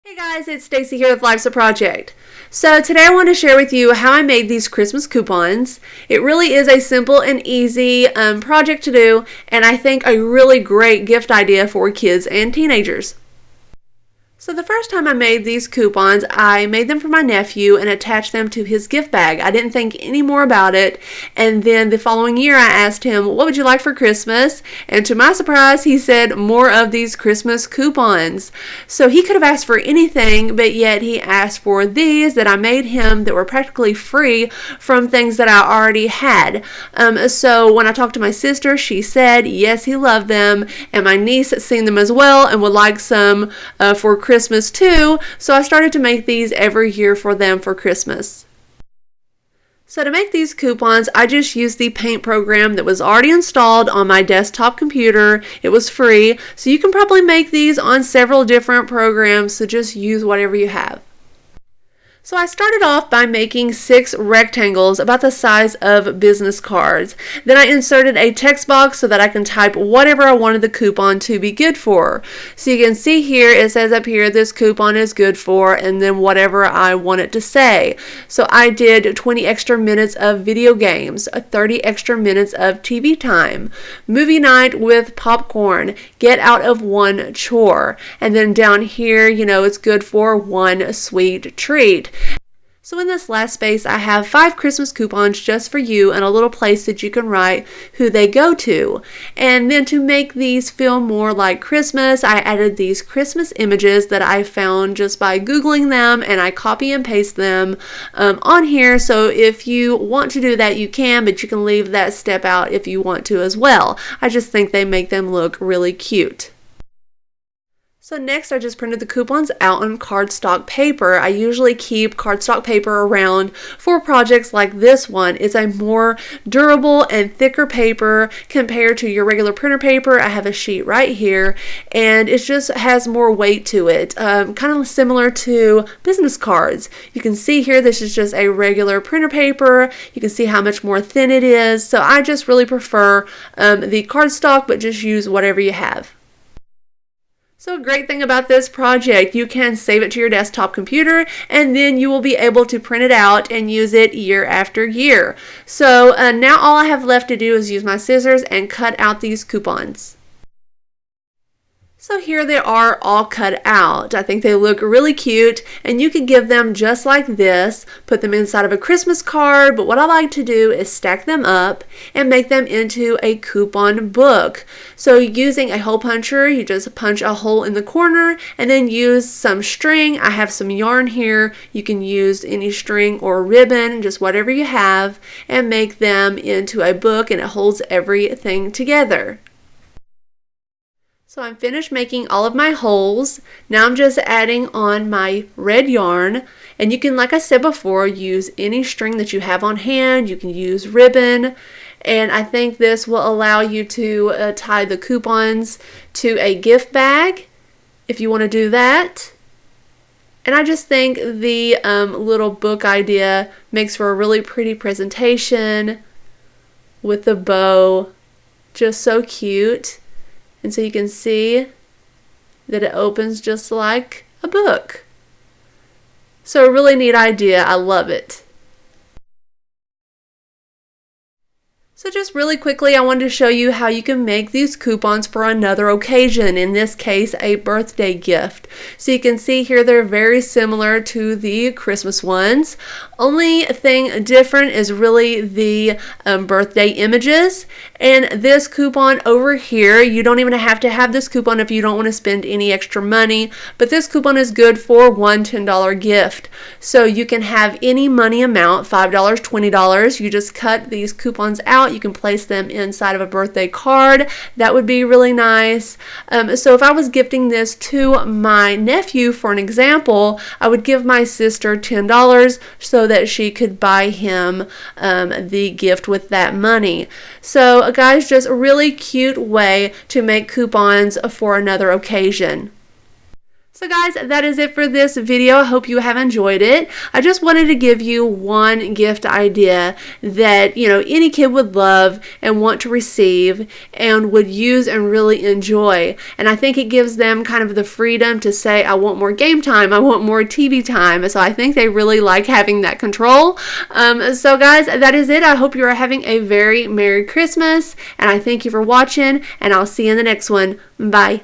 Hey guys, it's Stacy here with Life's a Project. So today I want to share with you how I made these Christmas coupons. It really is a simple and easy project to do, and I think a really great gift idea for kids and teenagers. So the first time I made these coupons, I made them for my nephew and attached them to his gift bag. I didn't think any more about it. And then the following year I asked him, what would you like for Christmas? And to my surprise, he said more of these Christmas coupons. So he could have asked for anything, but yet he asked for these that I made him that were practically free from things that I already had. So when I talked to my sister, she said yes, he loved them. And my niece had seen them as well and would like some for Christmas too, so I started to make these every year for them for Christmas. So to make these coupons, I just used the paint program that was already installed on my desktop computer. It was free, so you can probably make these on several different programs, so just use whatever you have. So I started off by making 6 rectangles about the size of business cards. Then I inserted a text box so that I can type whatever I wanted the coupon to be good for. So you can see here, it says up here, this coupon is good for, and then whatever I want it to say. So I did 20 extra minutes of video games, 30 extra minutes of TV time, movie night with popcorn, get out of one chore, and then down here, it's good for 1 sweet treat. So in this last space, I have 5 Christmas coupons just for you and a little place that you can write who they go to. And then to make these feel more like Christmas, I added these Christmas images that I found just by Googling them, and I copy and paste them on here. So if you want to do that, you can, but you can leave that step out if you want to as well. I just think they make them look really cute. So next I just printed the coupons out on cardstock paper. I usually keep cardstock paper around for projects like this one. It's a more durable and thicker paper compared to your regular printer paper. I have a sheet right here, and it just has more weight to it, kind of similar to business cards. You can see here this is just a regular printer paper. You can see how much more thin it is. So I just really prefer the cardstock, but just use whatever you have. So a great thing about this project, you can save it to your desktop computer, and then you will be able to print it out and use it year after year. So now all I have left to do is use my scissors and cut out these coupons. So here they are all cut out. I think they look really cute, and you could give them just like this, put them inside of a Christmas card, but what I like to do is stack them up and make them into a coupon book. So using a hole puncher, you just punch a hole in the corner and then use some string. I have some yarn here. You can use any string or ribbon, just whatever you have, and make them into a book, and it holds everything together. So I'm finished making all of my holes. Now I'm just adding on my red yarn, and you can, like I said before, use any string that you have on hand. You can use ribbon, and I think this will allow you to tie the coupons to a gift bag if you want to do that. And I just think the little book idea makes for a really pretty presentation with the bow. Just so cute. And so you can see that it opens just like a book. So a really neat idea. I love it. So just really quickly, I wanted to show you how you can make these coupons for another occasion, in this case, a birthday gift. So you can see here they're very similar to the Christmas ones. Only thing different is really the birthday images. And this coupon over here, you don't even have to have this coupon if you don't want to spend any extra money, but this coupon is good for one $10 gift. So you can have any money amount, $5, $20. You just cut these coupons out. You can place them inside of a birthday card. That would be really nice. So if I was gifting this to my nephew, for an example, I would give my sister $10 so that she could buy him the gift with that money. So guys, just a really cute way to make coupons for another occasion. So guys, that is it for this video. I hope you have enjoyed it. I just wanted to give you one gift idea that, any kid would love and want to receive and would use and really enjoy. And I think it gives them kind of the freedom to say, I want more game time, I want more TV time. So I think they really like having that control. So guys, that is it. I hope you are having a very Merry Christmas, and I thank you for watching, and I'll see you in the next one. Bye.